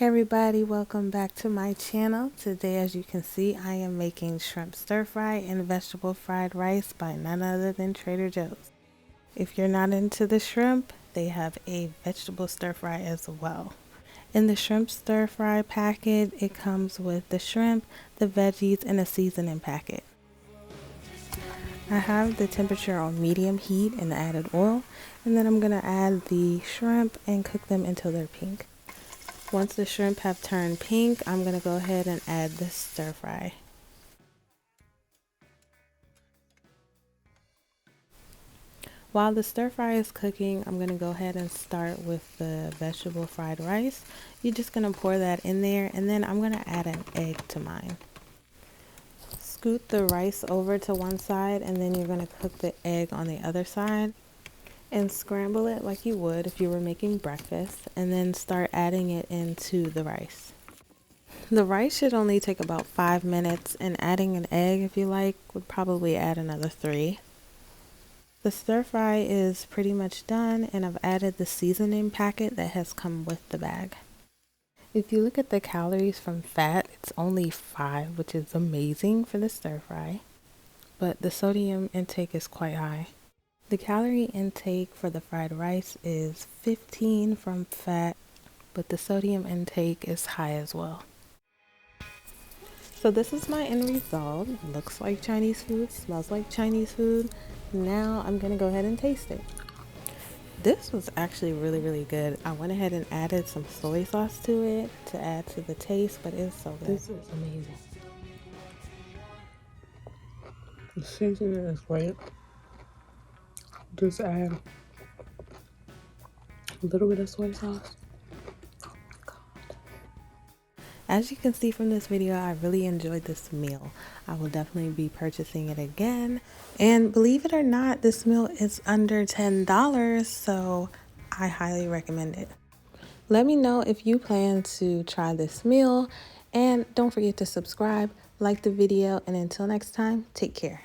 Hey everybody, welcome back to my channel. Today, as you can see, I am making shrimp stir fry and vegetable fried rice by none other than Trader Joe's. If you're not into the shrimp, they have a vegetable stir fry as well. In the shrimp stir fry packet, it comes with the shrimp, the veggies, and a seasoning packet. I have the temperature on medium heat and added oil, and then I'm going to add the shrimp and cook them until they're pink. Once the shrimp have turned pink, I'm going to go ahead and add the stir fry. While the stir fry is cooking, I'm going to go ahead and start with the vegetable fried rice. You're just going to pour that in there, and then I'm going to add an egg to mine. Scoot the rice over to one side, and then you're going to cook the egg on the other side. And scramble it like you would if you were making breakfast, and then start adding it into the rice. The rice should only take about 5 minutes, and adding an egg, if you like, would probably add another 3. The stir fry is pretty much done, and I've added the seasoning packet that has come with the bag. If you look at the calories from fat, it's only 5, which is amazing for the stir fry, but the sodium intake is quite high. The calorie intake for the fried rice is 15 from fat, but the sodium intake is high as well. So this is my end result. Looks like Chinese food, smells like Chinese food. Now I'm gonna go ahead and taste it. This was actually really good. I went ahead and added some soy sauce to it to add to the taste, but it's so good. This is amazing. The seasoning is great. Just add a little bit of soy sauce. As you can see from this video, I really enjoyed this meal. I will definitely be purchasing it again. And believe it or not, this meal is under $10, so I highly recommend it. Let me know if you plan to try this meal, and don't forget to subscribe, like the video, and until next time, take care.